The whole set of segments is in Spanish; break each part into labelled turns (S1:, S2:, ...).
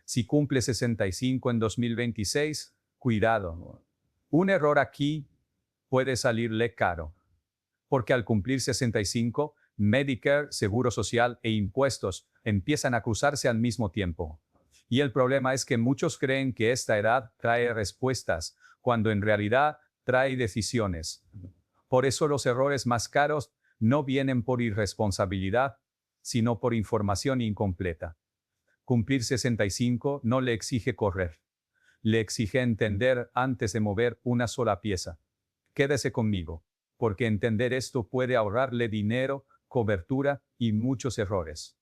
S1: Si cumple 65 en 2026, cuidado. Un error aquí puede salirle caro, porque al cumplir 65, Medicare, Seguro Social e impuestos empiezan a cruzarse al mismo tiempo. Y el problema es que muchos creen que esta edad trae respuestas, cuando en realidad trae decisiones. Por eso los errores más caros no vienen por irresponsabilidad, sino por información incompleta. Cumplir 65 no le exige correr. Le exige entender antes de mover una sola pieza. Quédese conmigo, porque entender esto puede ahorrarle dinero, cobertura y muchos errores.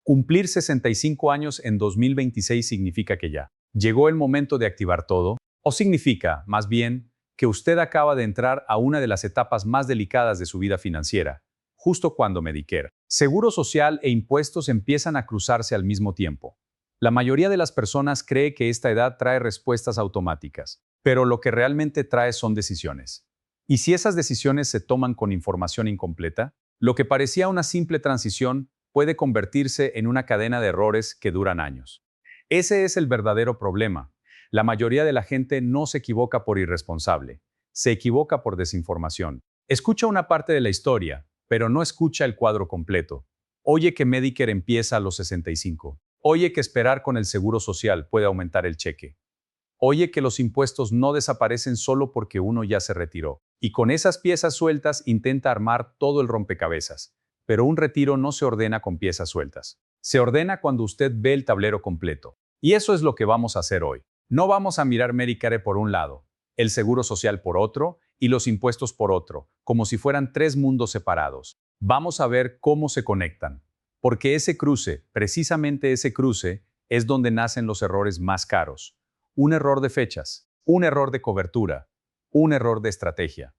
S2: Cumplir 65 años en 2026 significa que ya llegó el momento de activar todo, o significa, más bien, que usted acaba de entrar a una de las etapas más delicadas de su vida financiera, justo cuando Medicare, Seguro Social e impuestos empiezan a cruzarse al mismo tiempo. La mayoría de las personas cree que esta edad trae respuestas automáticas, pero lo que realmente trae son decisiones. Y si esas decisiones se toman con información incompleta, lo que parecía una simple transición puede convertirse en una cadena de errores que duran años. Ese es el verdadero problema. La mayoría de la gente no se equivoca por irresponsable, se equivoca por desinformación. Escucha una parte de la historia, pero no escucha el cuadro completo. Oye que Medicare empieza a los 65. Oye que esperar con el Seguro Social puede aumentar el cheque. Oye que los impuestos no desaparecen solo porque uno ya se retiró. Y con esas piezas sueltas intenta armar todo el rompecabezas. Pero un retiro no se ordena con piezas sueltas. Se ordena cuando usted ve el tablero completo. Y eso es lo que vamos a hacer hoy. No vamos a mirar Medicare por un lado, el Seguro Social por otro y los impuestos por otro, como si fueran tres mundos separados. Vamos a ver cómo se conectan. Porque ese cruce, precisamente ese cruce, es donde nacen los errores más caros. Un error de fechas, un error de cobertura, un error de estrategia.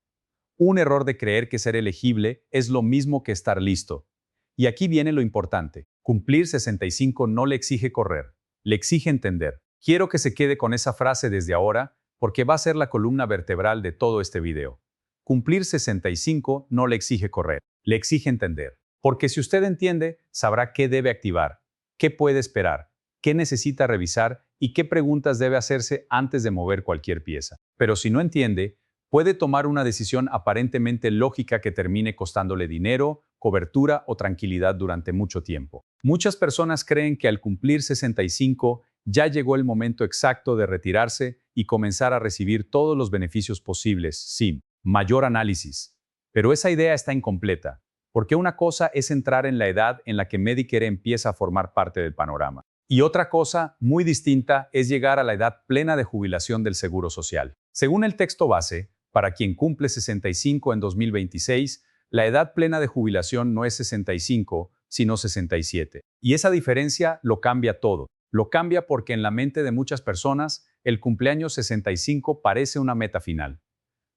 S2: Un error de creer que ser elegible es lo mismo que estar listo. Y aquí viene lo importante. Cumplir 65 no le exige correr, le exige entender. Quiero que se quede con esa frase desde ahora, porque va a ser la columna vertebral de todo este video. Cumplir 65 no le exige correr, le exige entender. Porque si usted entiende, sabrá qué debe activar, qué puede esperar, qué necesita revisar y qué preguntas debe hacerse antes de mover cualquier pieza. Pero si no entiende, puede tomar una decisión aparentemente lógica que termine costándole dinero, cobertura o tranquilidad durante mucho tiempo. Muchas personas creen que al cumplir 65 ya llegó el momento exacto de retirarse y comenzar a recibir todos los beneficios posibles, sin mayor análisis. Pero esa idea está incompleta, porque una cosa es entrar en la edad en la que Medicare empieza a formar parte del panorama. Y otra cosa, muy distinta, es llegar a la edad plena de jubilación del Seguro Social. Según el texto base, para quien cumple 65 en 2026, la edad plena de jubilación no es 65, sino 67. Y esa diferencia lo cambia todo. Lo cambia porque en la mente de muchas personas, el cumpleaños 65 parece una meta final.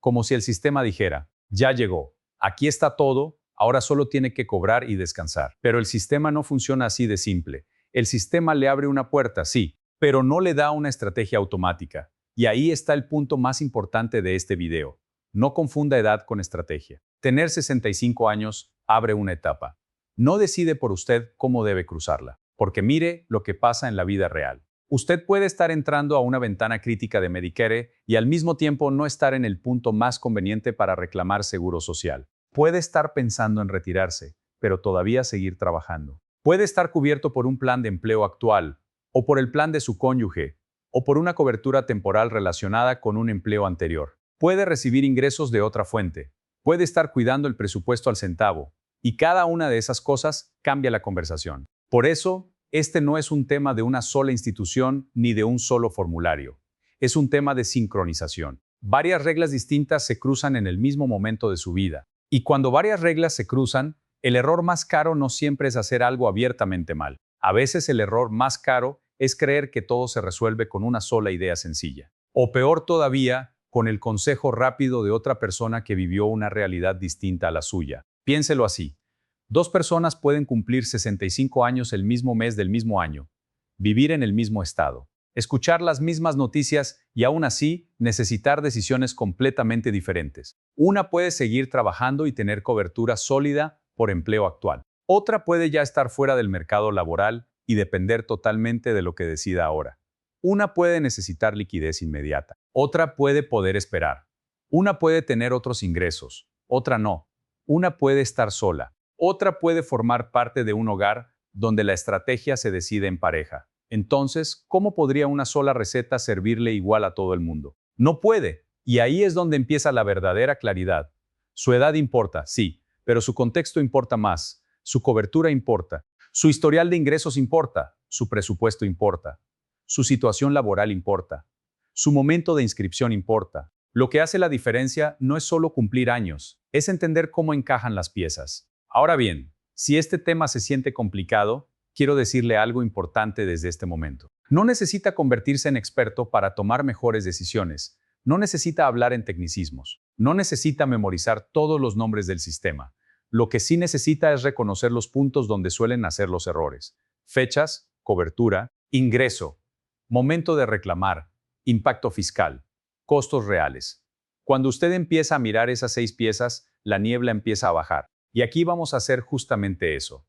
S2: Como si el sistema dijera, ya llegó, aquí está todo, ahora solo tiene que cobrar y descansar. Pero el sistema no funciona así de simple. El sistema le abre una puerta, sí, pero no le da una estrategia automática. Y ahí está el punto más importante de este video. No confunda edad con estrategia. Tener 65 años abre una etapa. No decide por usted cómo debe cruzarla, porque mire lo que pasa en la vida real. Usted puede estar entrando a una ventana crítica de Medicare y al mismo tiempo no estar en el punto más conveniente para reclamar seguro social. Puede estar pensando en retirarse, pero todavía seguir trabajando. Puede estar cubierto por un plan de empleo actual, o por el plan de su cónyuge, o por una cobertura temporal relacionada con un empleo anterior. Puede recibir ingresos de otra fuente. Puede estar cuidando el presupuesto al centavo. Y cada una de esas cosas cambia la conversación. Por eso, este no es un tema de una sola institución ni de un solo formulario. Es un tema de sincronización. Varias reglas distintas se cruzan en el mismo momento de su vida. Y cuando varias reglas se cruzan, el error más caro no siempre es hacer algo abiertamente mal. A veces el error más caro es creer que todo se resuelve con una sola idea sencilla. O peor todavía, con el consejo rápido de otra persona que vivió una realidad distinta a la suya. Piénselo así. Dos personas pueden cumplir 65 años el mismo mes del mismo año, vivir en el mismo estado, escuchar las mismas noticias y aún así necesitar decisiones completamente diferentes. Una puede seguir trabajando y tener cobertura sólida por empleo actual. Otra puede ya estar fuera del mercado laboral y depender totalmente de lo que decida ahora. Una puede necesitar liquidez inmediata, otra puede poder esperar. Una puede tener otros ingresos, otra no. Una puede estar sola, otra puede formar parte de un hogar donde la estrategia se decide en pareja. Entonces, ¿cómo podría una sola receta servirle igual a todo el mundo? No puede, y ahí es donde empieza la verdadera claridad. Su edad importa, sí, pero su contexto importa más, su cobertura importa, su historial de ingresos importa, su presupuesto importa, su situación laboral importa, su momento de inscripción importa. Lo que hace la diferencia no es solo cumplir años, es entender cómo encajan las piezas. Ahora bien, si este tema se siente complicado, quiero decirle algo importante desde este momento. No necesita convertirse en experto para tomar mejores decisiones. No necesita hablar en tecnicismos. No necesita memorizar todos los nombres del sistema. Lo que sí necesita es reconocer los puntos donde suelen nacer los errores. Fechas, cobertura, ingreso, momento de reclamar, impacto fiscal, costos reales. Cuando usted empieza a mirar esas 6 piezas, la niebla empieza a bajar. Y aquí vamos a hacer justamente eso.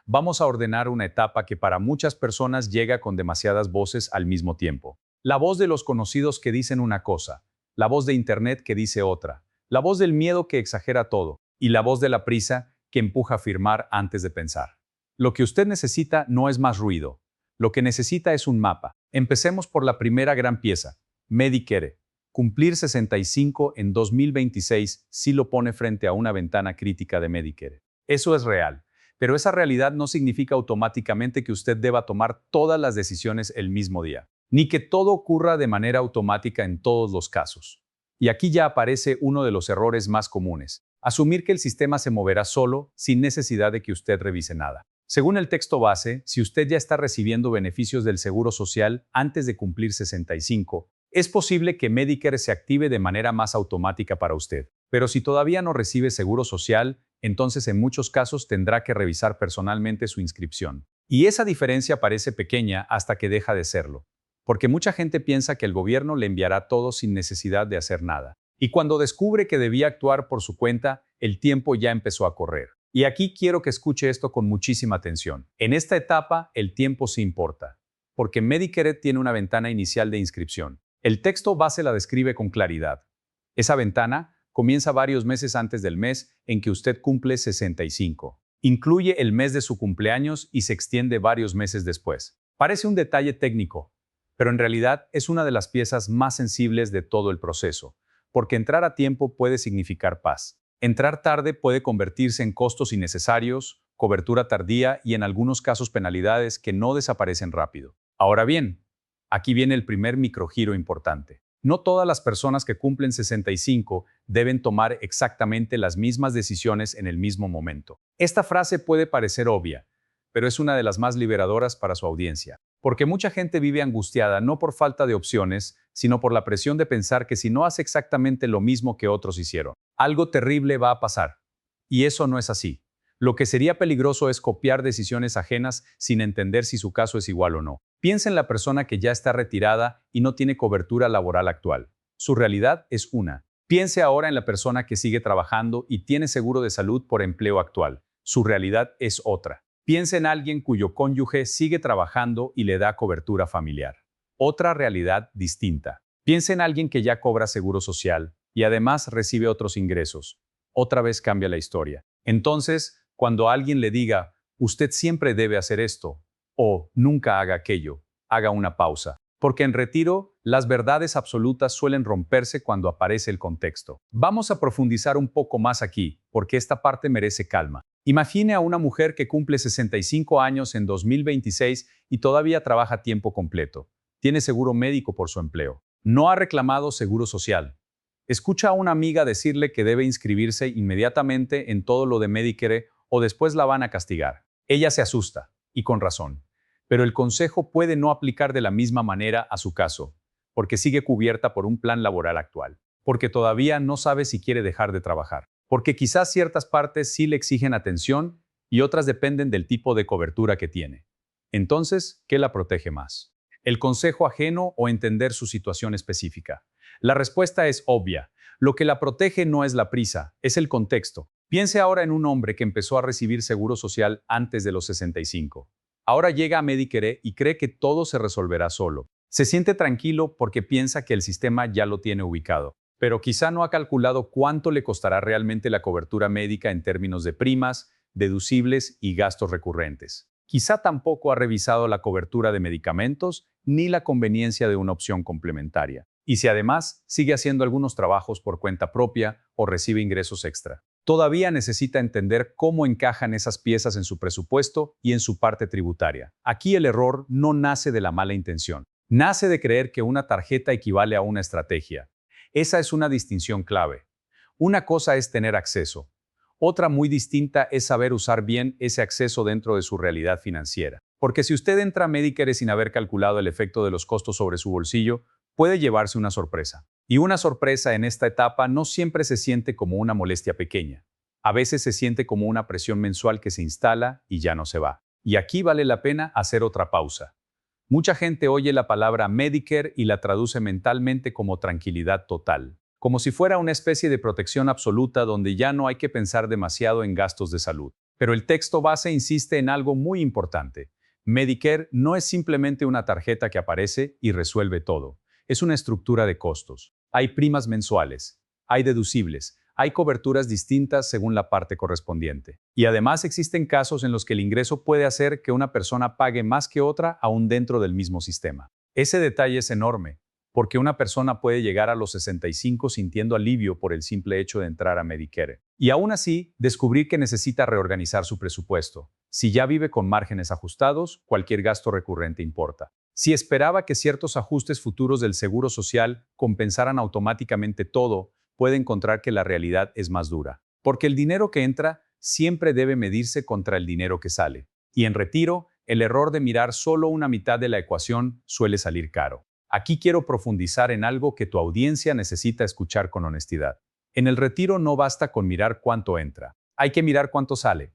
S2: Vamos a ordenar una etapa que para muchas personas llega con demasiadas voces al mismo tiempo. La voz de los conocidos que dicen una cosa, la voz de Internet que dice otra, la voz del miedo que exagera todo y la voz de la prisa que empuja a firmar antes de pensar. Lo que usted necesita no es más ruido. Lo que necesita es un mapa. Empecemos por la primera gran pieza, Medicare. Cumplir 65 en 2026 sí lo pone frente a una ventana crítica de Medicare. Eso es real. Pero esa realidad no significa automáticamente que usted deba tomar todas las decisiones el mismo día, ni que todo ocurra de manera automática en todos los casos. Y aquí ya aparece uno de los errores más comunes: asumir que el sistema se moverá solo sin necesidad de que usted revise nada. Según el texto base, si usted ya está recibiendo beneficios del Seguro Social antes de cumplir 65, es posible que Medicare se active de manera más automática para usted. Pero si todavía no recibe Seguro Social, entonces en muchos casos tendrá que revisar personalmente su inscripción. Y esa diferencia parece pequeña hasta que deja de serlo, porque mucha gente piensa que el gobierno le enviará todo sin necesidad de hacer nada. Y cuando descubre que debía actuar por su cuenta, el tiempo ya empezó a correr. Y aquí quiero que escuche esto con muchísima atención. En esta etapa, el tiempo sí importa, porque Medicare tiene una ventana inicial de inscripción. El texto base la describe con claridad. Esa ventana comienza varios meses antes del mes en que usted cumple 65. Incluye el mes de su cumpleaños y se extiende varios meses después. Parece un detalle técnico, pero en realidad es una de las piezas más sensibles de todo el proceso, porque entrar a tiempo puede significar paz. Entrar tarde puede convertirse en costos innecesarios, cobertura tardía y en algunos casos penalidades que no desaparecen rápido. Ahora bien, aquí viene el primer microgiro importante. No todas las personas que cumplen 65 deben tomar exactamente las mismas decisiones en el mismo momento. Esta frase puede parecer obvia, pero es una de las más liberadoras para su audiencia, porque mucha gente vive angustiada no por falta de opciones, sino por la presión de pensar que si no hace exactamente lo mismo que otros hicieron, algo terrible va a pasar. Y eso no es así. Lo que sería peligroso es copiar decisiones ajenas sin entender si su caso es igual o no. Piensa en la persona que ya está retirada y no tiene cobertura laboral actual. Su realidad es una. Piense ahora en la persona que sigue trabajando y tiene seguro de salud por empleo actual. Su realidad es otra. Piense en alguien cuyo cónyuge sigue trabajando y le da cobertura familiar. Otra realidad distinta. Piense en alguien que ya cobra seguro social y además recibe otros ingresos. Otra vez cambia la historia. Entonces, cuando alguien le diga, usted siempre debe hacer esto, o nunca haga aquello, haga una pausa. Porque en retiro, las verdades absolutas suelen romperse cuando aparece el contexto. Vamos a profundizar un poco más aquí, porque esta parte merece calma. Imagine a una mujer que cumple 65 años en 2026 y todavía trabaja a tiempo completo. Tiene seguro médico por su empleo. No ha reclamado seguro social. Escucha a una amiga decirle que debe inscribirse inmediatamente en todo lo de Medicare o después la van a castigar. Ella se asusta, y con razón. Pero el consejo puede no aplicar de la misma manera a su caso, porque sigue cubierta por un plan laboral actual, porque todavía no sabe si quiere dejar de trabajar, porque quizás ciertas partes sí le exigen atención y otras dependen del tipo de cobertura que tiene. Entonces, ¿qué la protege más? ¿El consejo ajeno o entender su situación específica? La respuesta es obvia. Lo que la protege no es la prisa, es el contexto. Piense ahora en un hombre que empezó a recibir seguro social antes de los 65. Ahora llega a Medicare y cree que todo se resolverá solo. Se siente tranquilo porque piensa que el sistema ya lo tiene ubicado, pero quizá no ha calculado cuánto le costará realmente la cobertura médica en términos de primas, deducibles y gastos recurrentes. Quizá tampoco ha revisado la cobertura de medicamentos ni la conveniencia de una opción complementaria. Y si además sigue haciendo algunos trabajos por cuenta propia o recibe ingresos extra. Todavía necesita entender cómo encajan esas piezas en su presupuesto y en su parte tributaria. Aquí el error no nace de la mala intención. Nace de creer que una tarjeta equivale a una estrategia. Esa es una distinción clave. Una cosa es tener acceso. Otra muy distinta es saber usar bien ese acceso dentro de su realidad financiera. Porque si usted entra a Medicare sin haber calculado el efecto de los costos sobre su bolsillo, puede llevarse una sorpresa. Y una sorpresa en esta etapa no siempre se siente como una molestia pequeña. A veces se siente como una presión mensual que se instala y ya no se va. Y aquí vale la pena hacer otra pausa. Mucha gente oye la palabra Medicare y la traduce mentalmente como tranquilidad total, como si fuera una especie de protección absoluta donde ya no hay que pensar demasiado en gastos de salud. Pero el texto base insiste en algo muy importante. Medicare no es simplemente una tarjeta que aparece y resuelve todo. Es una estructura de costos. Hay primas mensuales, hay deducibles, hay coberturas distintas según la parte correspondiente. Y además existen casos en los que el ingreso puede hacer que una persona pague más que otra aún dentro del mismo sistema. Ese detalle es enorme, porque una persona puede llegar a los 65 sintiendo alivio por el simple hecho de entrar a Medicare. Y aún así, descubrir que necesita reorganizar su presupuesto. Si ya vive con márgenes ajustados, cualquier gasto recurrente importa. Si esperaba que ciertos ajustes futuros del Seguro Social compensaran automáticamente todo, puede encontrar que la realidad es más dura. Porque el dinero que entra siempre debe medirse contra el dinero que sale. Y en retiro, el error de mirar solo una mitad de la ecuación suele salir caro. Aquí quiero profundizar en algo que tu audiencia necesita escuchar con honestidad. En el retiro no basta con mirar cuánto entra. Hay que mirar cuánto sale.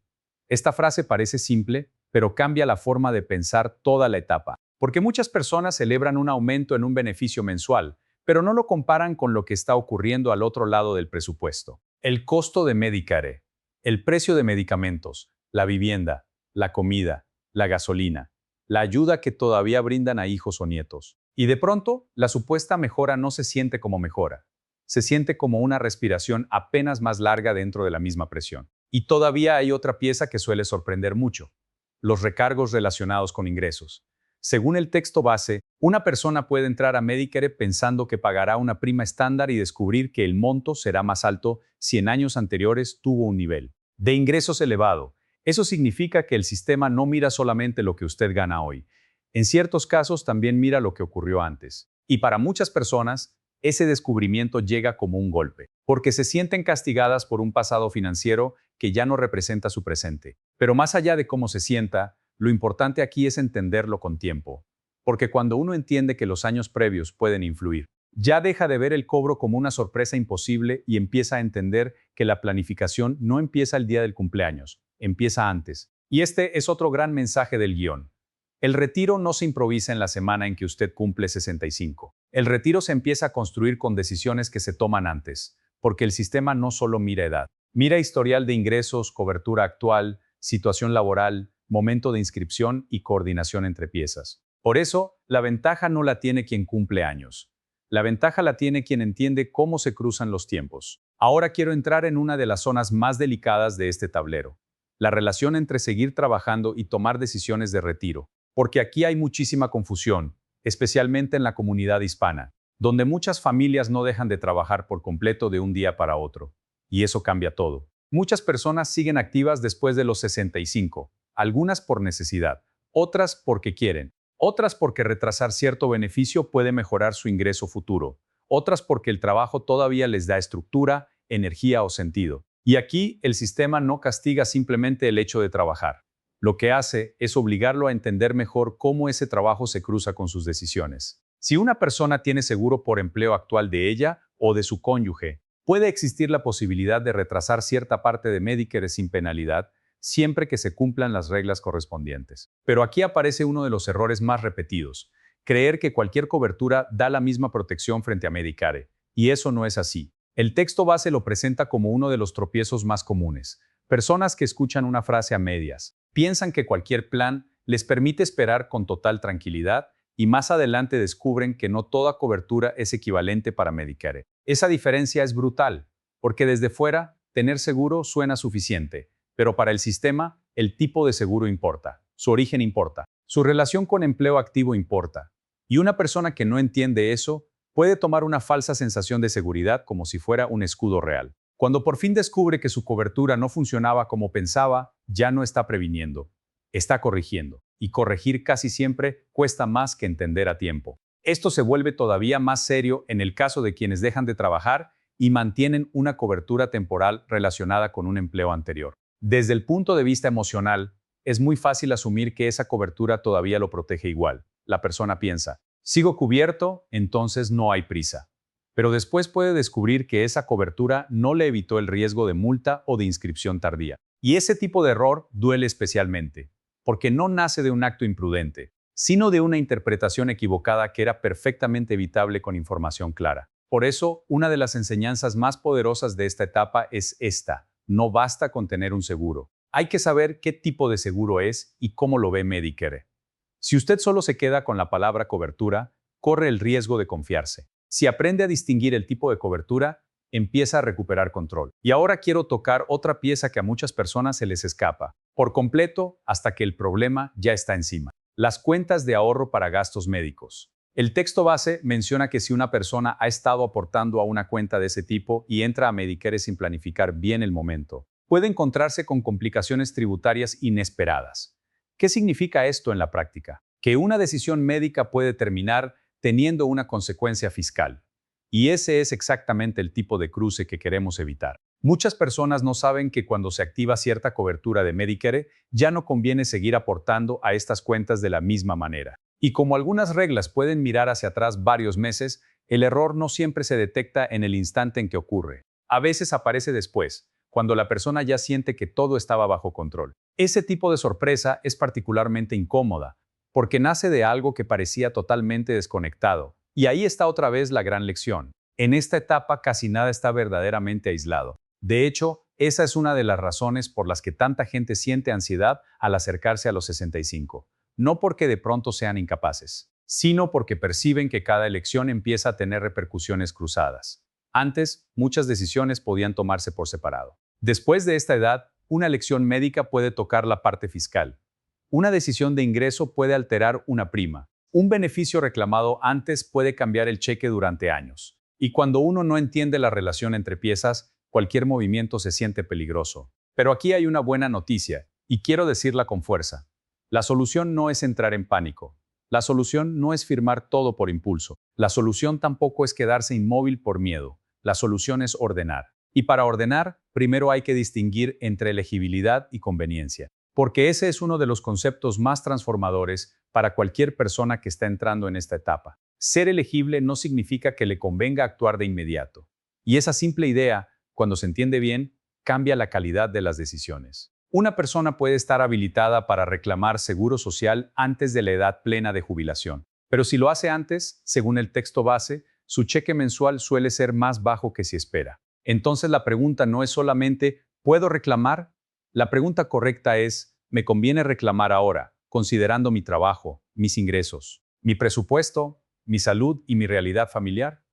S2: Esta frase parece simple, pero cambia la forma de pensar toda la etapa. Porque muchas personas celebran un aumento en un beneficio mensual, pero no lo comparan con lo que está ocurriendo al otro lado del presupuesto. El costo de Medicare, el precio de medicamentos, la vivienda, la comida, la gasolina, la ayuda que todavía brindan a hijos o nietos. Y de pronto, la supuesta mejora no se siente como mejora. Se siente como una respiración apenas más larga dentro de la misma presión. Y todavía hay otra pieza que suele sorprender mucho: los recargos relacionados con ingresos. Según el texto base, una persona puede entrar a Medicare pensando que pagará una prima estándar y descubrir que el monto será más alto si en años anteriores tuvo un nivel de ingresos elevado. Eso significa que el sistema no mira solamente lo que usted gana hoy. En ciertos casos también mira lo que ocurrió antes. Y para muchas personas, ese descubrimiento llega como un golpe, porque se sienten castigadas por un pasado financiero que ya no representa su presente. Pero más allá de cómo se sienta, lo importante aquí es entenderlo con tiempo, porque cuando uno entiende que los años previos pueden influir, ya deja de ver el cobro como una sorpresa imposible y empieza a entender que la planificación no empieza el día del cumpleaños, empieza antes. Y este es otro gran mensaje del guión. El retiro no se improvisa en la semana en que usted cumple 65. El retiro se empieza a construir con decisiones que se toman antes, porque el sistema no solo mira edad, mira historial de ingresos, cobertura actual, situación laboral, momento de inscripción y coordinación entre piezas. Por eso, la ventaja no la tiene quien cumple años. La ventaja la tiene quien entiende cómo se cruzan los tiempos. Ahora quiero entrar en una de las zonas más delicadas de este tablero: la relación entre seguir trabajando y tomar decisiones de retiro. Porque aquí hay muchísima confusión, especialmente en la comunidad hispana, donde muchas familias no dejan de trabajar por completo de un día para otro. Y eso cambia todo. Muchas personas siguen activas después de los 65, algunas por necesidad, otras porque quieren, otras porque retrasar cierto beneficio puede mejorar su ingreso futuro, otras porque el trabajo todavía les da estructura, energía o sentido. Y aquí el sistema no castiga simplemente el hecho de trabajar. Lo que hace es obligarlo a entender mejor cómo ese trabajo se cruza con sus decisiones. Si una persona tiene seguro por empleo actual de ella o de su cónyuge, puede existir la posibilidad de retrasar cierta parte de Medicare sin penalidad, siempre que se cumplan las reglas correspondientes. Pero aquí aparece uno de los errores más repetidos: creer que cualquier cobertura da la misma protección frente a Medicare. Y eso no es así. El texto base lo presenta como uno de los tropiezos más comunes. Personas que escuchan una frase a medias piensan que cualquier plan les permite esperar con total tranquilidad y más adelante descubren que no toda cobertura es equivalente para Medicare. Esa diferencia es brutal, porque desde fuera, tener seguro suena suficiente, pero para el sistema, el tipo de seguro importa, su origen importa, su relación con empleo activo importa. Y una persona que no entiende eso puede tomar una falsa sensación de seguridad como si fuera un escudo real. Cuando por fin descubre que su cobertura no funcionaba como pensaba, ya no está previniendo, está corrigiendo. Y corregir casi siempre cuesta más que entender a tiempo. Esto se vuelve todavía más serio en el caso de quienes dejan de trabajar y mantienen una cobertura temporal relacionada con un empleo anterior. Desde el punto de vista emocional, es muy fácil asumir que esa cobertura todavía lo protege igual. La persona piensa, sigo cubierto, entonces no hay prisa. Pero después puede descubrir que esa cobertura no le evitó el riesgo de multa o de inscripción tardía. Y ese tipo de error duele especialmente, porque no nace de un acto imprudente, sino de una interpretación equivocada que era perfectamente evitable con información clara. Por eso, una de las enseñanzas más poderosas de esta etapa es esta: no basta con tener un seguro. Hay que saber qué tipo de seguro es y cómo lo ve Medicare. Si usted solo se queda con la palabra cobertura, corre el riesgo de confiarse. Si aprende a distinguir el tipo de cobertura, empieza a recuperar control. Y ahora quiero tocar otra pieza que a muchas personas se les escapa, por completo hasta que el problema ya está encima: las cuentas de ahorro para gastos médicos. El texto base menciona que si una persona ha estado aportando a una cuenta de ese tipo y entra a Medicare sin planificar bien el momento, puede encontrarse con complicaciones tributarias inesperadas. ¿Qué significa esto en la práctica? Que una decisión médica puede terminar teniendo una consecuencia fiscal. Y ese es exactamente el tipo de cruce que queremos evitar. Muchas personas no saben que cuando se activa cierta cobertura de Medicare, ya no conviene seguir aportando a estas cuentas de la misma manera. Y como algunas reglas pueden mirar hacia atrás varios meses, el error no siempre se detecta en el instante en que ocurre. A veces aparece después, cuando la persona ya siente que todo estaba bajo control. Ese tipo de sorpresa es particularmente incómoda, porque nace de algo que parecía totalmente desconectado. Y ahí está otra vez la gran lección. En esta etapa casi nada está verdaderamente aislado. De hecho, esa es una de las razones por las que tanta gente siente ansiedad al acercarse a los 65. No porque de pronto sean incapaces, sino porque perciben que cada elección empieza a tener repercusiones cruzadas. Antes, muchas decisiones podían tomarse por separado. Después de esta edad, una elección médica puede tocar la parte fiscal. Una decisión de ingreso puede alterar una prima. Un beneficio reclamado antes puede cambiar el cheque durante años. Y cuando uno no entiende la relación entre piezas, cualquier movimiento se siente peligroso. Pero aquí hay una buena noticia, y quiero decirla con fuerza. La solución no es entrar en pánico. La solución no es firmar todo por impulso. La solución tampoco es quedarse inmóvil por miedo. La solución es ordenar. Y para ordenar, primero hay que distinguir entre elegibilidad y conveniencia. Porque ese es uno de los conceptos más transformadores para cualquier persona que está entrando en esta etapa. Ser elegible no significa que le convenga actuar de inmediato. Y esa simple idea, cuando se entiende bien, cambia la calidad de las decisiones. Una persona puede estar habilitada para reclamar seguro social antes de la edad plena de jubilación, pero si lo hace antes, según el texto base, su cheque mensual suele ser más bajo que si espera. Entonces la pregunta no es solamente ¿puedo reclamar? La pregunta correcta es ¿me conviene reclamar ahora, considerando mi trabajo, mis ingresos, mi presupuesto, mi salud y mi realidad familiar?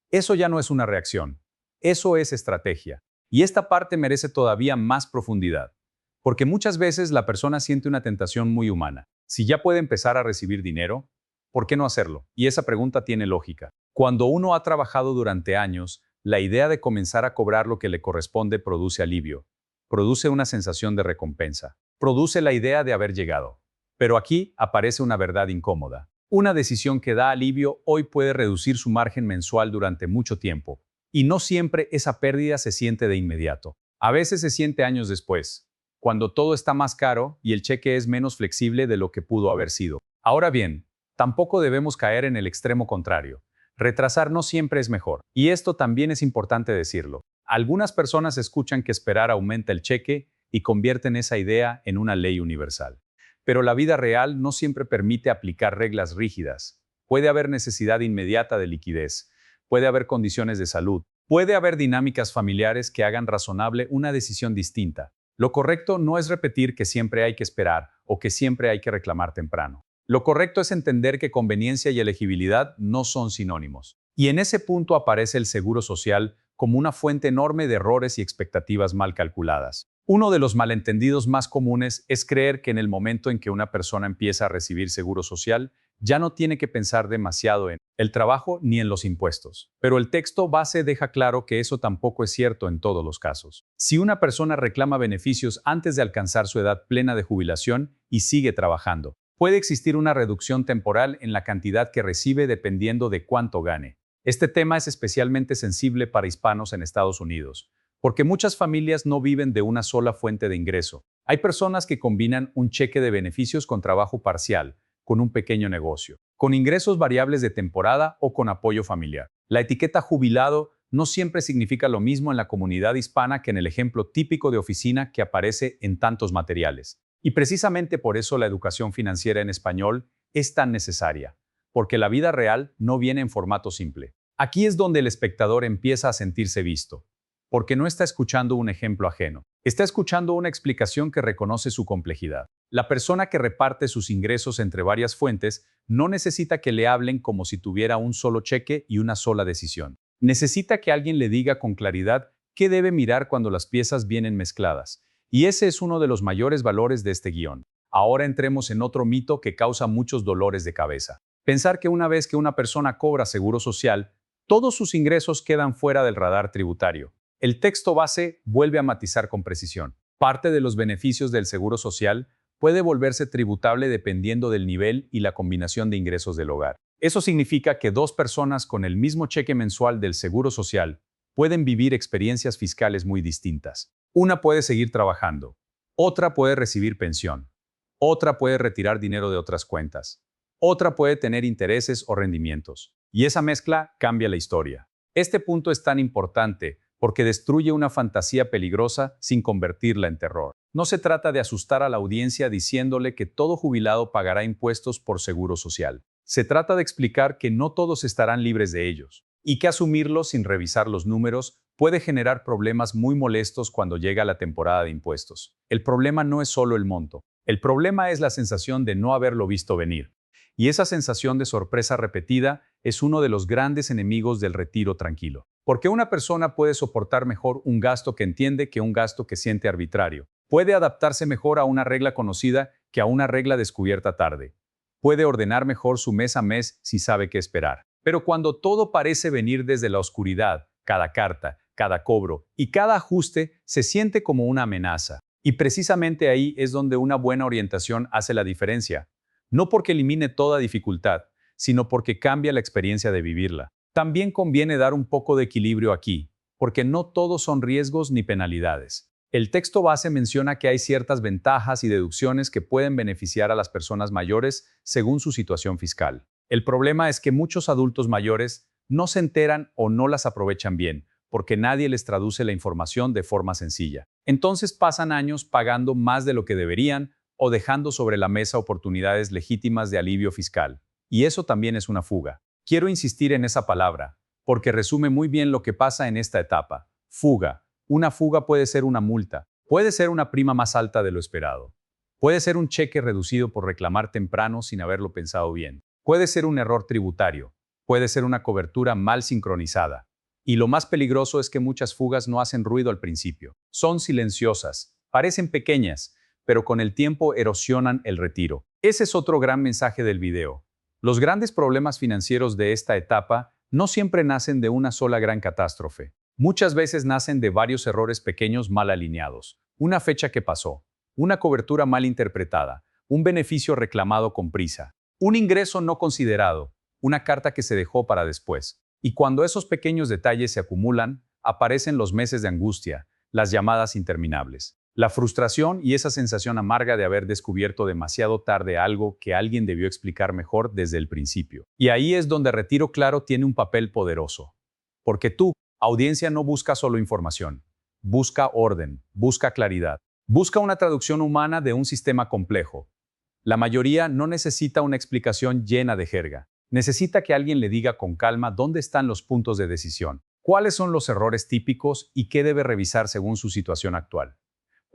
S2: Eso ya no es una reacción, eso es estrategia. Y esta parte merece todavía más profundidad. Porque muchas veces la persona siente una tentación muy humana. Si ya puede empezar a recibir dinero, ¿por qué no hacerlo? Y esa pregunta tiene lógica. Cuando uno ha trabajado durante años, la idea de comenzar a cobrar lo que le corresponde produce alivio, produce una sensación de recompensa, produce la idea de haber llegado. Pero aquí aparece una verdad incómoda. Una decisión que da alivio hoy puede reducir su margen mensual durante mucho tiempo. Y no siempre esa pérdida se siente de inmediato. A veces se siente años después, cuando todo está más caro y el cheque es menos flexible de lo que pudo haber sido. Ahora bien, tampoco debemos caer en el extremo contrario. Retrasar no siempre es mejor. Y esto también es importante decirlo. Algunas personas escuchan que esperar aumenta el cheque y convierten esa idea en una ley universal. Pero la vida real no siempre permite aplicar reglas rígidas. Puede haber necesidad inmediata de liquidez, puede haber condiciones de salud, puede haber dinámicas familiares que hagan razonable una decisión distinta. Lo correcto no es repetir que siempre hay que esperar o que siempre hay que reclamar temprano. Lo correcto es entender que conveniencia y elegibilidad no son sinónimos. Y en ese punto aparece el seguro social como una fuente enorme de errores y expectativas mal calculadas. Uno de los malentendidos más comunes es creer que en el momento en que una persona empieza a recibir seguro social, ya no tiene que pensar demasiado en el trabajo ni en los impuestos. Pero el texto base deja claro que eso tampoco es cierto en todos los casos. Si una persona reclama beneficios antes de alcanzar su edad plena de jubilación y sigue trabajando, puede existir una reducción temporal en la cantidad que recibe dependiendo de cuánto gane. Este tema es especialmente sensible para hispanos en Estados Unidos, porque muchas familias no viven de una sola fuente de ingreso. Hay personas que combinan un cheque de beneficios con trabajo parcial, con un pequeño negocio, con ingresos variables de temporada o con apoyo familiar. La etiqueta jubilado no siempre significa lo mismo en la comunidad hispana que en el ejemplo típico de oficina que aparece en tantos materiales. Y precisamente por eso la educación financiera en español es tan necesaria, porque la vida real no viene en formato simple. Aquí es donde el espectador empieza a sentirse visto, porque no está escuchando un ejemplo ajeno, está escuchando una explicación que reconoce su complejidad. La persona que reparte sus ingresos entre varias fuentes no necesita que le hablen como si tuviera un solo cheque y una sola decisión. Necesita que alguien le diga con claridad qué debe mirar cuando las piezas vienen mezcladas. Y ese es uno de los mayores valores de este guión. Ahora entremos en otro mito que causa muchos dolores de cabeza. Pensar que una vez que una persona cobra seguro social, todos sus ingresos quedan fuera del radar tributario. El texto base vuelve a matizar con precisión. Parte de los beneficios del seguro social puede volverse tributable dependiendo del nivel y la combinación de ingresos del hogar. Eso significa que dos personas con el mismo cheque mensual del seguro social pueden vivir experiencias fiscales muy distintas. Una puede seguir trabajando, otra puede recibir pensión, otra puede retirar dinero de otras cuentas, otra puede tener intereses o rendimientos. Y esa mezcla cambia la historia. Este punto es tan importante porque destruye una fantasía peligrosa sin convertirla en terror. No se trata de asustar a la audiencia diciéndole que todo jubilado pagará impuestos por seguro social. Se trata de explicar que no todos estarán libres de ellos, y que asumirlos sin revisar los números puede generar problemas muy molestos cuando llega la temporada de impuestos. El problema no es solo el monto. El problema es la sensación de no haberlo visto venir. Y esa sensación de sorpresa repetida es uno de los grandes enemigos del retiro tranquilo. Porque una persona puede soportar mejor un gasto que entiende que un gasto que siente arbitrario. Puede adaptarse mejor a una regla conocida que a una regla descubierta tarde. Puede ordenar mejor su mes a mes si sabe qué esperar. Pero cuando todo parece venir desde la oscuridad, cada carta, cada cobro y cada ajuste se siente como una amenaza. Y precisamente ahí es donde una buena orientación hace la diferencia. No porque elimine toda dificultad, sino porque cambia la experiencia de vivirla. También conviene dar un poco de equilibrio aquí, porque no todos son riesgos ni penalidades. El texto base menciona que hay ciertas ventajas y deducciones que pueden beneficiar a las personas mayores según su situación fiscal. El problema es que muchos adultos mayores no se enteran o no las aprovechan bien, porque nadie les traduce la información de forma sencilla. Entonces pasan años pagando más de lo que deberían o dejando sobre la mesa oportunidades legítimas de alivio fiscal. Y eso también es una fuga. Quiero insistir en esa palabra, porque resume muy bien lo que pasa en esta etapa. Fuga. Una fuga puede ser una multa, puede ser una prima más alta de lo esperado, puede ser un cheque reducido por reclamar temprano sin haberlo pensado bien, puede ser un error tributario, puede ser una cobertura mal sincronizada. Y lo más peligroso es que muchas fugas no hacen ruido al principio. Son silenciosas, parecen pequeñas, pero con el tiempo erosionan el retiro. Ese es otro gran mensaje del video. Los grandes problemas financieros de esta etapa no siempre nacen de una sola gran catástrofe. Muchas veces nacen de varios errores pequeños mal alineados. Una fecha que pasó, una cobertura mal interpretada, un beneficio reclamado con prisa, un ingreso no considerado, una carta que se dejó para después. Y cuando esos pequeños detalles se acumulan, aparecen los meses de angustia, las llamadas interminables, la frustración y esa sensación amarga de haber descubierto demasiado tarde algo que alguien debió explicar mejor desde el principio. Y ahí es donde Retiro Claro tiene un papel poderoso. Porque tú, audiencia, no busca solo información, busca orden, busca claridad, busca una traducción humana de un sistema complejo. La mayoría no necesita una explicación llena de jerga, necesita que alguien le diga con calma dónde están los puntos de decisión, cuáles son los errores típicos y qué debe revisar según su situación actual.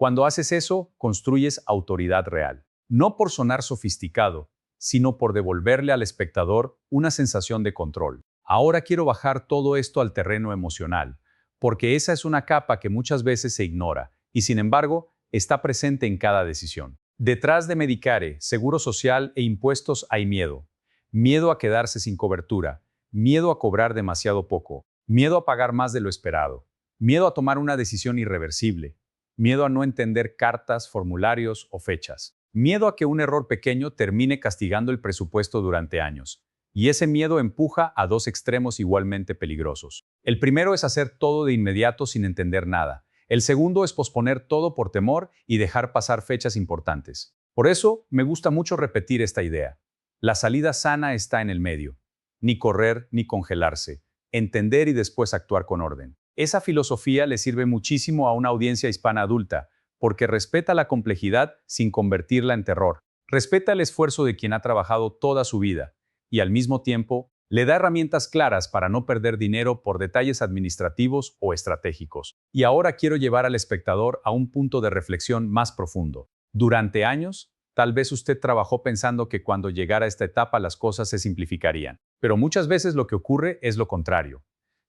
S2: Cuando haces eso, construyes autoridad real. No por sonar sofisticado, sino por devolverle al espectador una sensación de control. Ahora quiero bajar todo esto al terreno emocional, porque esa es una capa que muchas veces se ignora y, sin embargo, está presente en cada decisión. Detrás de Medicare, Seguro Social e impuestos hay miedo. Miedo a quedarse sin cobertura, miedo a cobrar demasiado poco, miedo a pagar más de lo esperado, miedo a tomar una decisión irreversible, miedo a no entender cartas, formularios o fechas, miedo a que un error pequeño termine castigando el presupuesto durante años. Y ese miedo empuja a dos extremos igualmente peligrosos. El primero es hacer todo de inmediato sin entender nada. El segundo es posponer todo por temor y dejar pasar fechas importantes. Por eso, me gusta mucho repetir esta idea. La salida sana está en el medio. Ni correr ni congelarse. Entender y después actuar con orden. Esa filosofía le sirve muchísimo a una audiencia hispana adulta, porque respeta la complejidad sin convertirla en terror. Respeta el esfuerzo de quien ha trabajado toda su vida y al mismo tiempo le da herramientas claras para no perder dinero por detalles administrativos o estratégicos. Y ahora quiero llevar al espectador a un punto de reflexión más profundo. Durante años, tal vez usted trabajó pensando que cuando llegara a esta etapa las cosas se simplificarían, pero muchas veces lo que ocurre es lo contrario.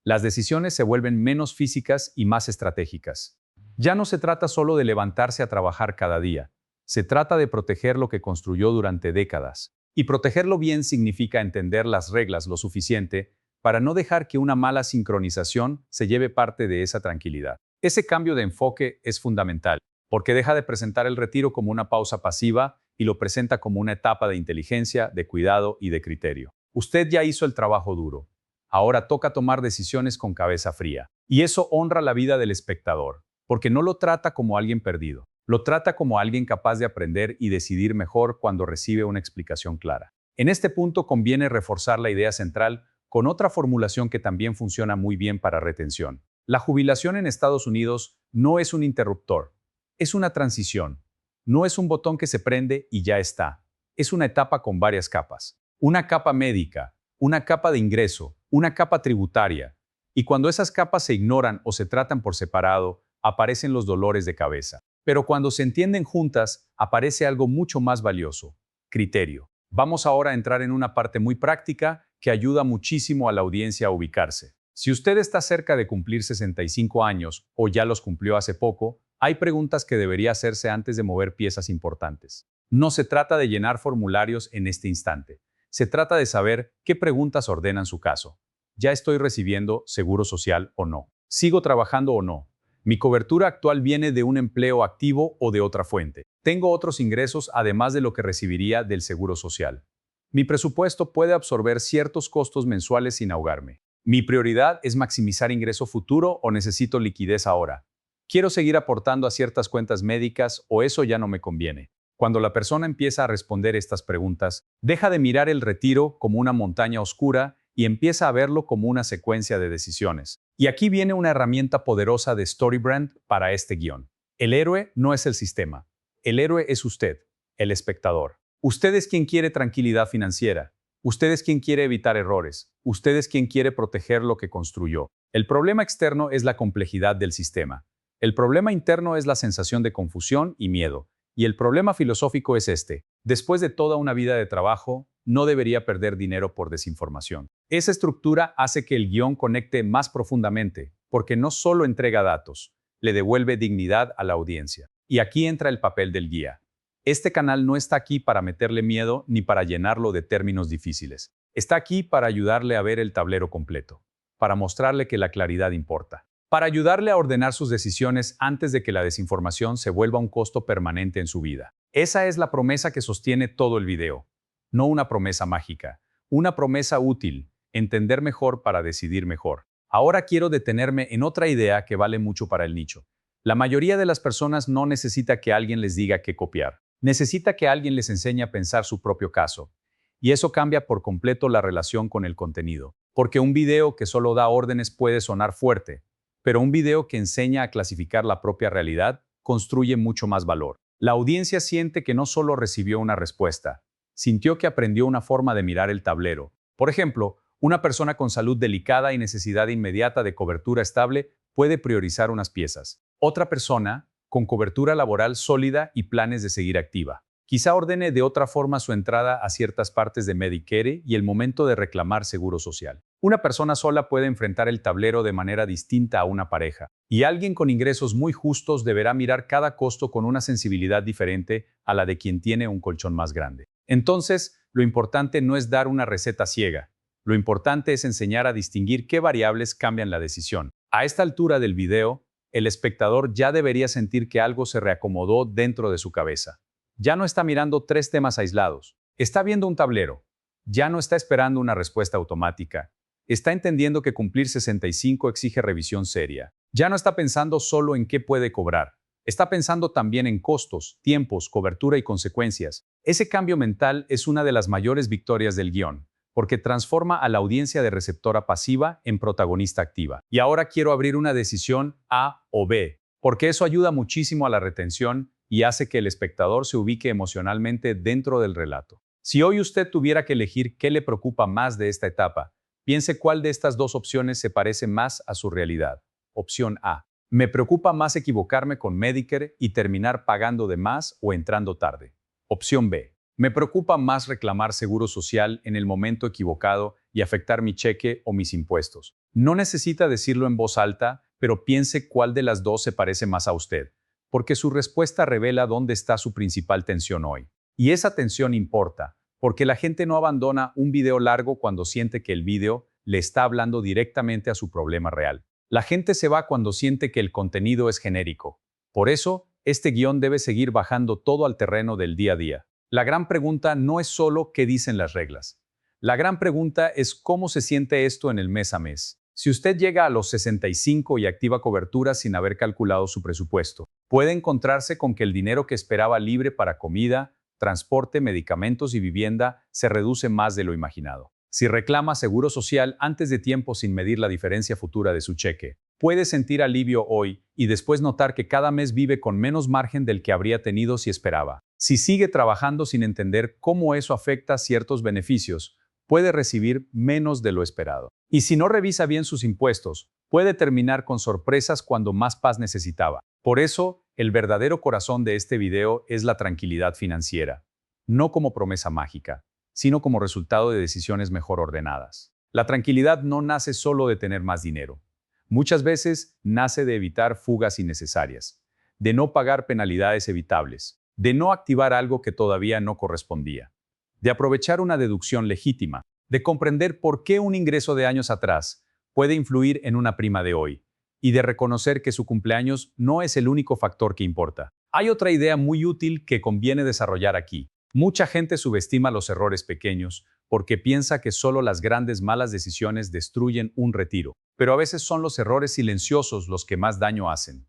S2: Las decisiones se vuelven menos físicas y más estratégicas. Ya no se trata solo de levantarse a trabajar cada día, se trata de proteger lo que construyó durante décadas. Y protegerlo bien significa entender las reglas lo suficiente para no dejar que una mala sincronización se lleve parte de esa tranquilidad. Ese cambio de enfoque es fundamental, porque deja de presentar el retiro como una pausa pasiva y lo presenta como una etapa de inteligencia, de cuidado y de criterio. Usted ya hizo el trabajo duro. Ahora toca tomar decisiones con cabeza fría. Y eso honra la vida del espectador, porque no lo trata como alguien perdido. Lo trata como alguien capaz de aprender y decidir mejor cuando recibe una explicación clara. En este punto conviene reforzar la idea central con otra formulación que también funciona muy bien para retención. La jubilación en Estados Unidos no es un interruptor, es una transición. No es un botón que se prende y ya está. Es una etapa con varias capas. Una capa médica, una capa de ingreso, una capa tributaria. Y cuando esas capas se ignoran o se tratan por separado, aparecen los dolores de cabeza. Pero cuando se entienden juntas, aparece algo mucho más valioso: criterio. Vamos ahora a entrar en una parte muy práctica que ayuda muchísimo a la audiencia a ubicarse. Si usted está cerca de cumplir 65 años o ya los cumplió hace poco, hay preguntas que debería hacerse antes de mover piezas importantes. No se trata de llenar formularios en este instante. Se trata de saber qué preguntas ordenan su caso. ¿Ya estoy recibiendo seguro social o no? ¿Sigo trabajando o no? ¿Mi cobertura actual viene de un empleo activo o de otra fuente? ¿Tengo otros ingresos además de lo que recibiría del seguro social? ¿Mi presupuesto puede absorber ciertos costos mensuales sin ahogarme? ¿Mi prioridad es maximizar ingreso futuro o necesito liquidez ahora? ¿Quiero seguir aportando a ciertas cuentas médicas o eso ya no me conviene? Cuando la persona empieza a responder estas preguntas, deja de mirar el retiro como una montaña oscura y empieza a verlo como una secuencia de decisiones. Y aquí viene una herramienta poderosa de StoryBrand para este guión. El héroe no es el sistema. El héroe es usted, el espectador. Usted es quien quiere tranquilidad financiera. Usted es quien quiere evitar errores. Usted es quien quiere proteger lo que construyó. El problema externo es la complejidad del sistema. El problema interno es la sensación de confusión y miedo. Y el problema filosófico es este: después de toda una vida de trabajo, no debería perder dinero por desinformación. Esa estructura hace que el guión conecte más profundamente, porque no solo entrega datos, le devuelve dignidad a la audiencia. Y aquí entra el papel del guía. Este canal no está aquí para meterle miedo ni para llenarlo de términos difíciles. Está aquí para ayudarle a ver el tablero completo, para mostrarle que la claridad importa, para ayudarle a ordenar sus decisiones antes de que la desinformación se vuelva un costo permanente en su vida. Esa es la promesa que sostiene todo el video. No una promesa mágica, una promesa útil: entender mejor para decidir mejor. Ahora quiero detenerme en otra idea que vale mucho para el nicho. La mayoría de las personas no necesita que alguien les diga qué copiar. Necesita que alguien les enseñe a pensar su propio caso. Y eso cambia por completo la relación con el contenido. Porque un video que solo da órdenes puede sonar fuerte, pero un video que enseña a clasificar la propia realidad construye mucho más valor. La audiencia siente que no solo recibió una respuesta, sintió que aprendió una forma de mirar el tablero. Por ejemplo, una persona con salud delicada y necesidad inmediata de cobertura estable puede priorizar unas piezas. Otra persona, con cobertura laboral sólida y planes de seguir activa. Quizá ordene de otra forma su entrada a ciertas partes de Medicare y el momento de reclamar seguro social. Una persona sola puede enfrentar el tablero de manera distinta a una pareja, y alguien con ingresos muy justos deberá mirar cada costo con una sensibilidad diferente a la de quien tiene un colchón más grande. Entonces, lo importante no es dar una receta ciega. Lo importante es enseñar a distinguir qué variables cambian la decisión. A esta altura del video, el espectador ya debería sentir que algo se reacomodó dentro de su cabeza. Ya no está mirando tres temas aislados. Está viendo un tablero. Ya no está esperando una respuesta automática. Está entendiendo que cumplir 65 exige revisión seria. Ya no está pensando solo en qué puede cobrar. Está pensando también en costos, tiempos, cobertura y consecuencias. Ese cambio mental es una de las mayores victorias del guión, porque transforma a la audiencia de receptora pasiva en protagonista activa. Y ahora quiero abrir una decisión A o B, porque eso ayuda muchísimo a la retención y hace que el espectador se ubique emocionalmente dentro del relato. Si hoy usted tuviera que elegir qué le preocupa más de esta etapa, piense cuál de estas dos opciones se parece más a su realidad. Opción A. Me preocupa más equivocarme con Medicare y terminar pagando de más o entrando tarde. Opción B. Me preocupa más reclamar seguro social en el momento equivocado y afectar mi cheque o mis impuestos. No necesita decirlo en voz alta, pero piense cuál de las dos se parece más a usted, porque su respuesta revela dónde está su principal tensión hoy. Y esa tensión importa, porque la gente no abandona un video largo cuando siente que el video le está hablando directamente a su problema real. La gente se va cuando siente que el contenido es genérico. Por eso, este guión debe seguir bajando todo al terreno del día a día. La gran pregunta no es solo qué dicen las reglas. La gran pregunta es cómo se siente esto en el mes a mes. Si usted llega a los 65 y activa cobertura sin haber calculado su presupuesto, puede encontrarse con que el dinero que esperaba libre para comida, transporte, medicamentos y vivienda se reduce más de lo imaginado. Si reclama seguro social antes de tiempo sin medir la diferencia futura de su cheque, puede sentir alivio hoy y después notar que cada mes vive con menos margen del que habría tenido si esperaba. Si sigue trabajando sin entender cómo eso afecta ciertos beneficios, puede recibir menos de lo esperado. Y si no revisa bien sus impuestos, puede terminar con sorpresas cuando más paz necesitaba. Por eso, el verdadero corazón de este video es la tranquilidad financiera, no como promesa mágica, sino como resultado de decisiones mejor ordenadas. La tranquilidad no nace solo de tener más dinero. Muchas veces nace de evitar fugas innecesarias, de no pagar penalidades evitables, de no activar algo que todavía no correspondía, de aprovechar una deducción legítima, de comprender por qué un ingreso de años atrás puede influir en una prima de hoy, y de reconocer que su cumpleaños no es el único factor que importa. Hay otra idea muy útil que conviene desarrollar aquí. Mucha gente subestima los errores pequeños porque piensa que solo las grandes malas decisiones destruyen un retiro, pero a veces son los errores silenciosos los que más daño hacen.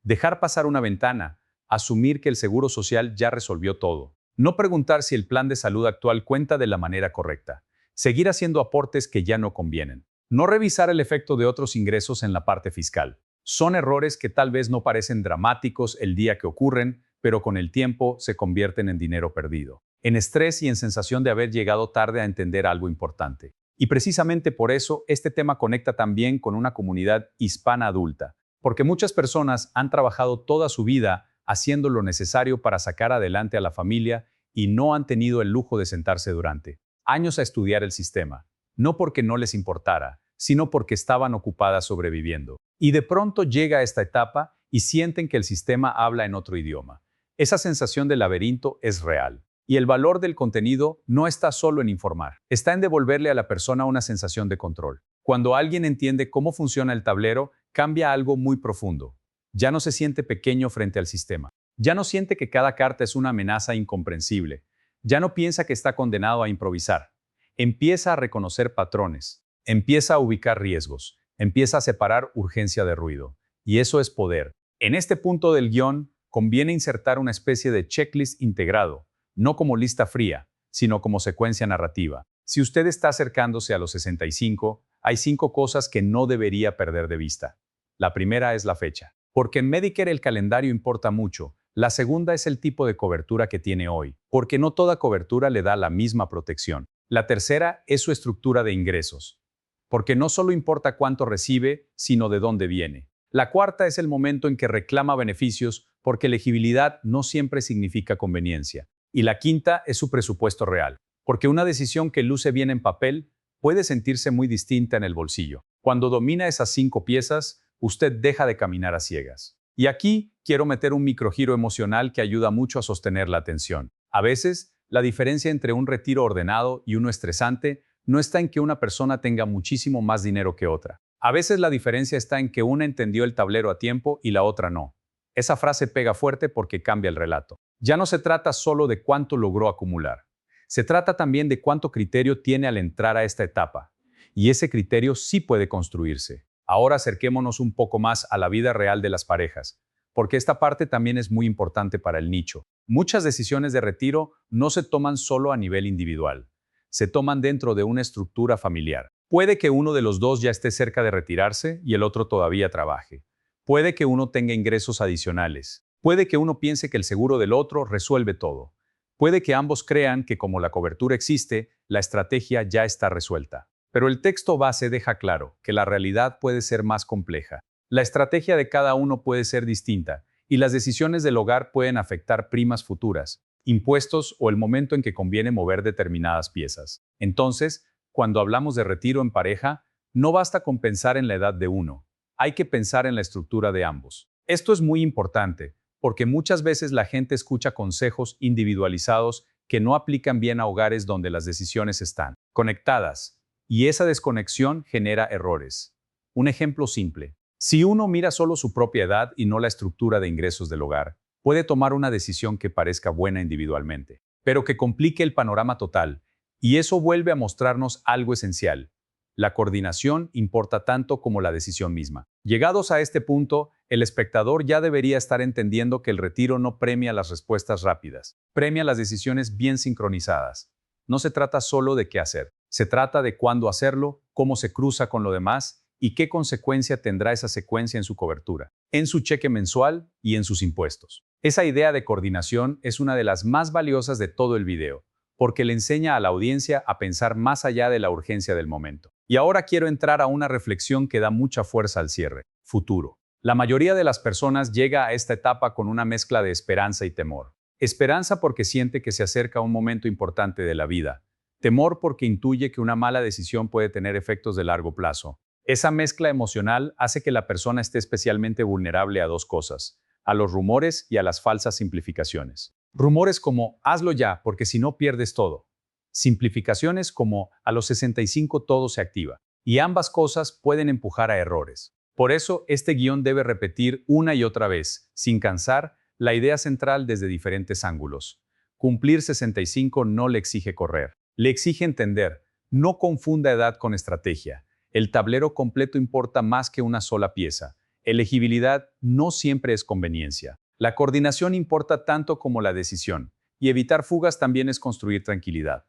S2: Dejar pasar una ventana, asumir que el seguro social ya resolvió todo, no preguntar si el plan de salud actual cuenta de la manera correcta, seguir haciendo aportes que ya no convienen, no revisar el efecto de otros ingresos en la parte fiscal. Son errores que tal vez no parecen dramáticos el día que ocurren, pero con el tiempo se convierten en dinero perdido, en estrés y en sensación de haber llegado tarde a entender algo importante. Y precisamente por eso este tema conecta también con una comunidad hispana adulta, porque muchas personas han trabajado toda su vida haciendo lo necesario para sacar adelante a la familia y no han tenido el lujo de sentarse durante años a estudiar el sistema, no porque no les importara, sino porque estaban ocupadas sobreviviendo. Y de pronto llega esta etapa y sienten que el sistema habla en otro idioma. Esa sensación de laberinto es real. Y el valor del contenido no está solo en informar, está en devolverle a la persona una sensación de control. Cuando alguien entiende cómo funciona el tablero, cambia algo muy profundo. Ya no se siente pequeño frente al sistema. Ya no siente que cada carta es una amenaza incomprensible. Ya no piensa que está condenado a improvisar. Empieza a reconocer patrones. Empieza a ubicar riesgos. Empieza a separar urgencia de ruido. Y eso es poder. En este punto del guión, conviene insertar una especie de checklist integrado, no como lista fría, sino como secuencia narrativa. Si usted está acercándose a los 65, hay 5 cosas que no debería perder de vista. La primera es la fecha, porque en Medicare el calendario importa mucho. La segunda es el tipo de cobertura que tiene hoy, porque no toda cobertura le da la misma protección. La tercera es su estructura de ingresos, porque no solo importa cuánto recibe, sino de dónde viene. La cuarta es el momento en que reclama beneficios porque elegibilidad no siempre significa conveniencia. Y la quinta es su presupuesto real, porque una decisión que luce bien en papel puede sentirse muy distinta en el bolsillo. Cuando domina esas 5 piezas, usted deja de caminar a ciegas. Y aquí quiero meter un microgiro emocional que ayuda mucho a sostener la atención. A veces, la diferencia entre un retiro ordenado y uno estresante no está en que una persona tenga muchísimo más dinero que otra. A veces la diferencia está en que una entendió el tablero a tiempo y la otra no. Esa frase pega fuerte porque cambia el relato. Ya no se trata solo de cuánto logró acumular. Se trata también de cuánto criterio tiene al entrar a esta etapa. Y ese criterio sí puede construirse. Ahora acerquémonos un poco más a la vida real de las parejas, porque esta parte también es muy importante para el nicho. Muchas decisiones de retiro no se toman solo a nivel individual. Se toman dentro de una estructura familiar. Puede que uno de los dos ya esté cerca de retirarse y el otro todavía trabaje. Puede que uno tenga ingresos adicionales. Puede que uno piense que el seguro del otro resuelve todo. Puede que ambos crean que como la cobertura existe, la estrategia ya está resuelta. Pero el texto base deja claro que la realidad puede ser más compleja. La estrategia de cada uno puede ser distinta y las decisiones del hogar pueden afectar primas futuras, impuestos o el momento en que conviene mover determinadas piezas. Entonces, cuando hablamos de retiro en pareja, no basta con pensar en la edad de uno. Hay que pensar en la estructura de ambos. Esto es muy importante, porque muchas veces la gente escucha consejos individualizados que no aplican bien a hogares donde las decisiones están conectadas, y esa desconexión genera errores. Un ejemplo simple. Si uno mira solo su propia edad y no la estructura de ingresos del hogar, puede tomar una decisión que parezca buena individualmente, pero que complique el panorama total, y eso vuelve a mostrarnos algo esencial. La coordinación importa tanto como la decisión misma. Llegados a este punto, el espectador ya debería estar entendiendo que el retiro no premia las respuestas rápidas, premia las decisiones bien sincronizadas. No se trata solo de qué hacer, se trata de cuándo hacerlo, cómo se cruza con lo demás y qué consecuencia tendrá esa secuencia en su cobertura, en su cheque mensual y en sus impuestos. Esa idea de coordinación es una de las más valiosas de todo el video, porque le enseña a la audiencia a pensar más allá de la urgencia del momento. Y ahora quiero entrar a una reflexión que da mucha fuerza al cierre: futuro. La mayoría de las personas llega a esta etapa con una mezcla de esperanza y temor. Esperanza porque siente que se acerca un momento importante de la vida. Temor porque intuye que una mala decisión puede tener efectos de largo plazo. Esa mezcla emocional hace que la persona esté especialmente vulnerable a 2 cosas: a los rumores y a las falsas simplificaciones. Rumores como hazlo ya porque si no pierdes todo. Simplificaciones como a los 65 todo se activa. Y ambas cosas pueden empujar a errores. Por eso este guión debe repetir una y otra vez, sin cansar, la idea central desde diferentes ángulos. Cumplir 65 no le exige correr, le exige entender. No confunda edad con estrategia. El tablero completo importa más que una sola pieza. Elegibilidad no siempre es conveniencia. La coordinación importa tanto como la decisión, y evitar fugas también es construir tranquilidad.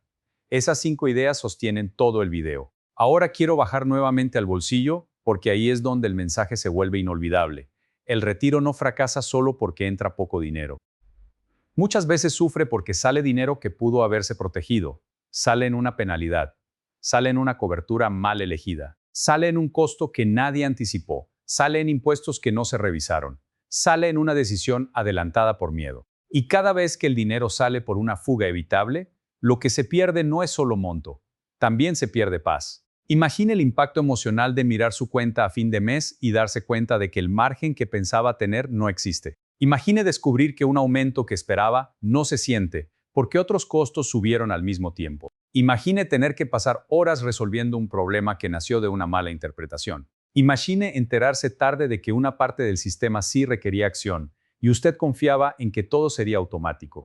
S2: Esas 5 ideas sostienen todo el video. Ahora quiero bajar nuevamente al bolsillo, porque ahí es donde el mensaje se vuelve inolvidable. El retiro no fracasa solo porque entra poco dinero. Muchas veces sufre porque sale dinero que pudo haberse protegido, sale en una penalidad, sale en una cobertura mal elegida, sale en un costo que nadie anticipó, sale en impuestos que no se revisaron, sale en una decisión adelantada por miedo. Y cada vez que el dinero sale por una fuga evitable, lo que se pierde no es solo monto, también se pierde paz. Imagine el impacto emocional de mirar su cuenta a fin de mes y darse cuenta de que el margen que pensaba tener no existe. Imagine descubrir que un aumento que esperaba no se siente, porque otros costos subieron al mismo tiempo. Imagine tener que pasar horas resolviendo un problema que nació de una mala interpretación. Imagine enterarse tarde de que una parte del sistema sí requería acción, y usted confiaba en que todo sería automático.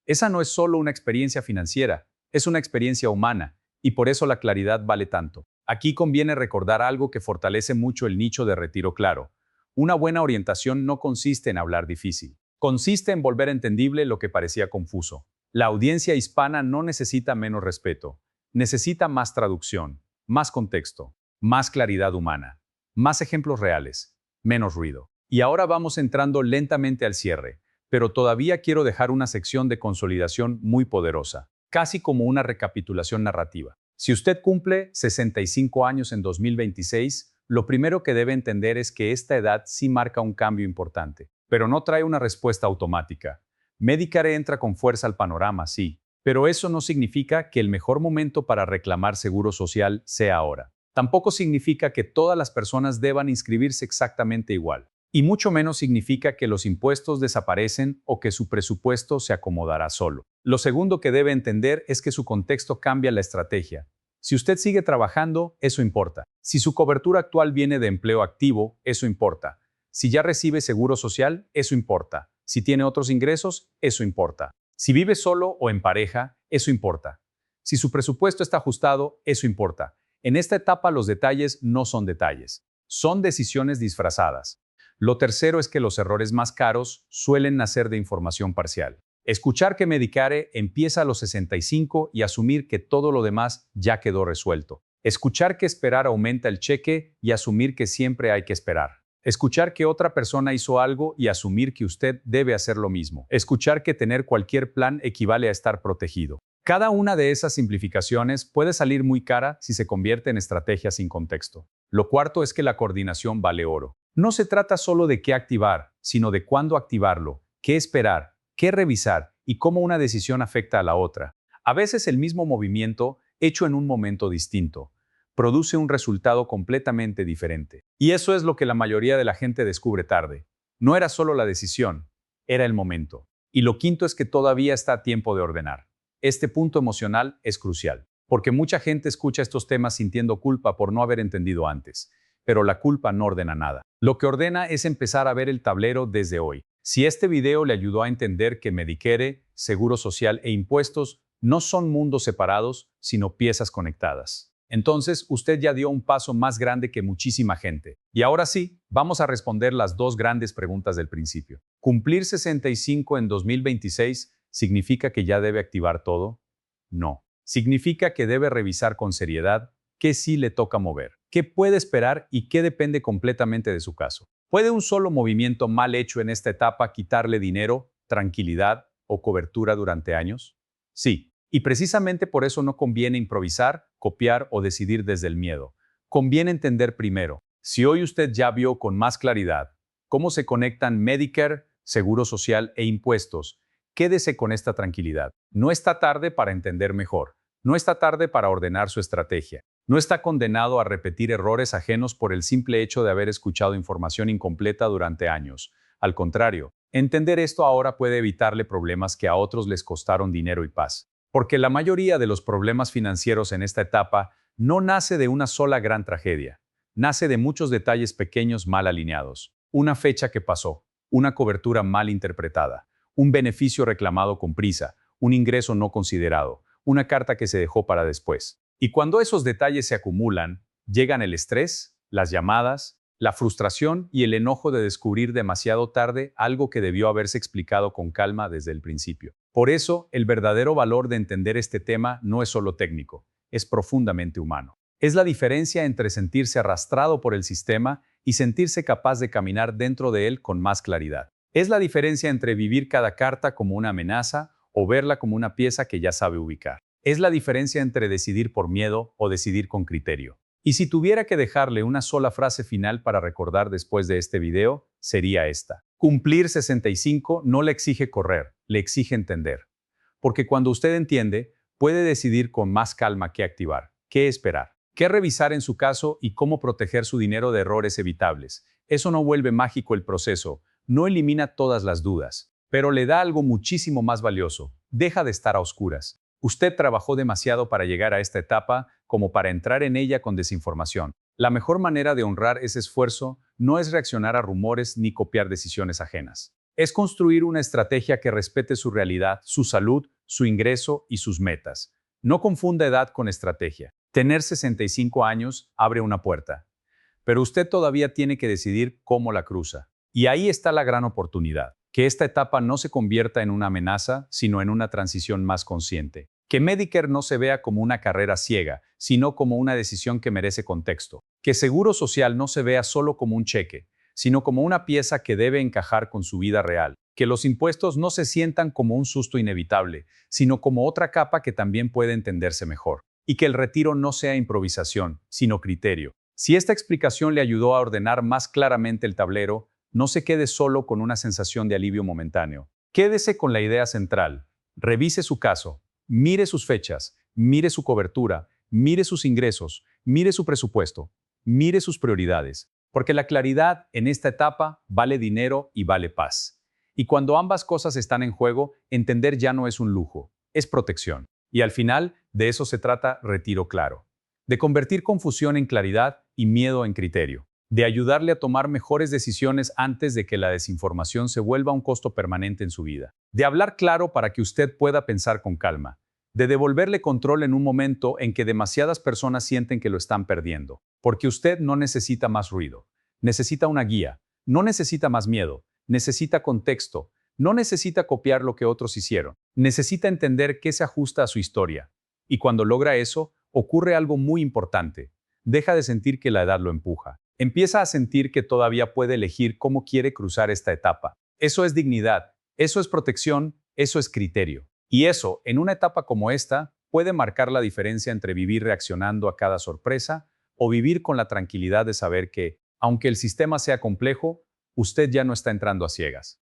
S2: Esa no es solo una experiencia financiera, es una experiencia humana, y por eso la claridad vale tanto. Aquí conviene recordar algo que fortalece mucho el nicho de retiro claro. Una buena orientación no consiste en hablar difícil, consiste en volver entendible lo que parecía confuso. La audiencia hispana no necesita menos respeto, necesita más traducción, más contexto, más claridad humana, más ejemplos reales, menos ruido. Y ahora vamos entrando lentamente al cierre, pero todavía quiero dejar una sección de consolidación muy poderosa, casi como una recapitulación narrativa. Si usted cumple 65 años en 2026, lo primero que debe entender es que esta edad sí marca un cambio importante. pero no trae una respuesta automática. Medicare entra con fuerza al panorama, sí, pero eso no significa que el mejor momento para reclamar seguro social sea ahora. Tampoco significa que todas las personas deban inscribirse exactamente igual. Y mucho menos significa que los impuestos desaparecen o que su presupuesto se acomodará solo. Lo segundo que debe entender es que su contexto cambia la estrategia. Si usted sigue trabajando, eso importa. Si su cobertura actual viene de empleo activo, eso importa. Si ya recibe seguro social, eso importa. Si tiene otros ingresos, eso importa. Si vive solo o en pareja, eso importa. Si su presupuesto está ajustado, eso importa. En esta etapa los detalles no son detalles, son decisiones disfrazadas. Lo tercero es que los errores más caros suelen nacer de información parcial. Escuchar que Medicare empieza a los 65 y asumir que todo lo demás ya quedó resuelto. Escuchar que esperar aumenta el cheque y asumir que siempre hay que esperar. Escuchar que otra persona hizo algo y asumir que usted debe hacer lo mismo. Escuchar que tener cualquier plan equivale a estar protegido. Cada una de esas simplificaciones puede salir muy cara si se convierte en estrategia sin contexto. Lo cuarto es que la coordinación vale oro. No se trata solo de qué activar, sino de cuándo activarlo, qué esperar, qué revisar y cómo una decisión afecta a la otra. A veces el mismo movimiento, hecho en un momento distinto, produce un resultado completamente diferente. Y eso es lo que la mayoría de la gente descubre tarde. No era solo la decisión, era el momento. Y lo quinto es que todavía está a tiempo de ordenar. Este punto emocional es crucial, porque mucha gente escucha estos temas sintiendo culpa por no haber entendido antes. Pero la culpa no ordena nada. Lo que ordena es empezar a ver el tablero desde hoy. Si este video le ayudó a entender que Medicare, Seguro Social e impuestos no son mundos separados, sino piezas conectadas, entonces usted ya dio un paso más grande que muchísima gente. Y ahora sí, vamos a responder las dos grandes preguntas del principio. ¿Cumplir 65 en 2026 significa que ya debe activar todo? No. Significa que debe revisar con seriedad qué sí le toca mover, qué puede esperar y qué depende completamente de su caso. ¿Puede un solo movimiento mal hecho en esta etapa quitarle dinero, tranquilidad o cobertura durante años? Sí, y precisamente por eso no conviene improvisar, copiar o decidir desde el miedo. Conviene entender primero, si hoy usted ya vio con más claridad cómo se conectan Medicare, Seguro Social e impuestos, quédese con esta tranquilidad. No está tarde para entender mejor. No está tarde para ordenar su estrategia. No está condenado a repetir errores ajenos por el simple hecho de haber escuchado información incompleta durante años. Al contrario, entender esto ahora puede evitarle problemas que a otros les costaron dinero y paz. Porque la mayoría de los problemas financieros en esta etapa no nace de una sola gran tragedia. Nace de muchos detalles pequeños mal alineados. Una fecha que pasó, una cobertura mal interpretada, un beneficio reclamado con prisa, un ingreso no considerado, una carta que se dejó para después. Y cuando esos detalles se acumulan, llegan el estrés, las llamadas, la frustración y el enojo de descubrir demasiado tarde algo que debió haberse explicado con calma desde el principio. Por eso, el verdadero valor de entender este tema no es solo técnico, es profundamente humano. Es la diferencia entre sentirse arrastrado por el sistema y sentirse capaz de caminar dentro de él con más claridad. Es la diferencia entre vivir cada carta como una amenaza o verla como una pieza que ya sabe ubicar. Es la diferencia entre decidir por miedo o decidir con criterio. Y si tuviera que dejarle una sola frase final para recordar después de este video, sería esta. Cumplir 65 no le exige correr, le exige entender. Porque cuando usted entiende, puede decidir con más calma qué activar, qué esperar, qué revisar en su caso y cómo proteger su dinero de errores evitables. Eso no vuelve mágico el proceso, no elimina todas las dudas, pero le da algo muchísimo más valioso. Deja de estar a oscuras. Usted trabajó demasiado para llegar a esta etapa como para entrar en ella con desinformación. La mejor manera de honrar ese esfuerzo no es reaccionar a rumores ni copiar decisiones ajenas. Es construir una estrategia que respete su realidad, su salud, su ingreso y sus metas. No confunda edad con estrategia. Tener 65 años abre una puerta, pero usted todavía tiene que decidir cómo la cruza. Y ahí está la gran oportunidad. Que esta etapa no se convierta en una amenaza, sino en una transición más consciente. Que Medicare no se vea como una carrera ciega, sino como una decisión que merece contexto. Que Seguro Social no se vea solo como un cheque, sino como una pieza que debe encajar con su vida real. Que los impuestos no se sientan como un susto inevitable, sino como otra capa que también puede entenderse mejor. Y que el retiro no sea improvisación, sino criterio. Si esta explicación le ayudó a ordenar más claramente el tablero, No se quede solo con una sensación de alivio momentáneo. Quédese con la idea central. Revise su caso, mire sus fechas, mire su cobertura, mire sus ingresos, mire su presupuesto, mire sus prioridades, porque la claridad en esta etapa vale dinero y vale paz. Y cuando ambas cosas están en juego, entender ya no es un lujo, es protección. Y al final, de eso se trata Retiro Claro, de convertir confusión en claridad y miedo en criterio, de ayudarle a tomar mejores decisiones antes de que la desinformación se vuelva un costo permanente en su vida, de hablar claro para que usted pueda pensar con calma, de devolverle control en un momento en que demasiadas personas sienten que lo están perdiendo, porque usted no necesita más ruido, necesita una guía, no necesita más miedo, necesita contexto, no necesita copiar lo que otros hicieron, necesita entender qué se ajusta a su historia. Y cuando logra eso, ocurre algo muy importante. Deja de sentir que la edad lo empuja. Empieza a sentir que todavía puede elegir cómo quiere cruzar esta etapa. Eso es dignidad, eso es protección, eso es criterio. Y eso, en una etapa como esta, puede marcar la diferencia entre vivir reaccionando a cada sorpresa o vivir con la tranquilidad de saber que, aunque el sistema sea complejo, usted ya no está entrando a ciegas.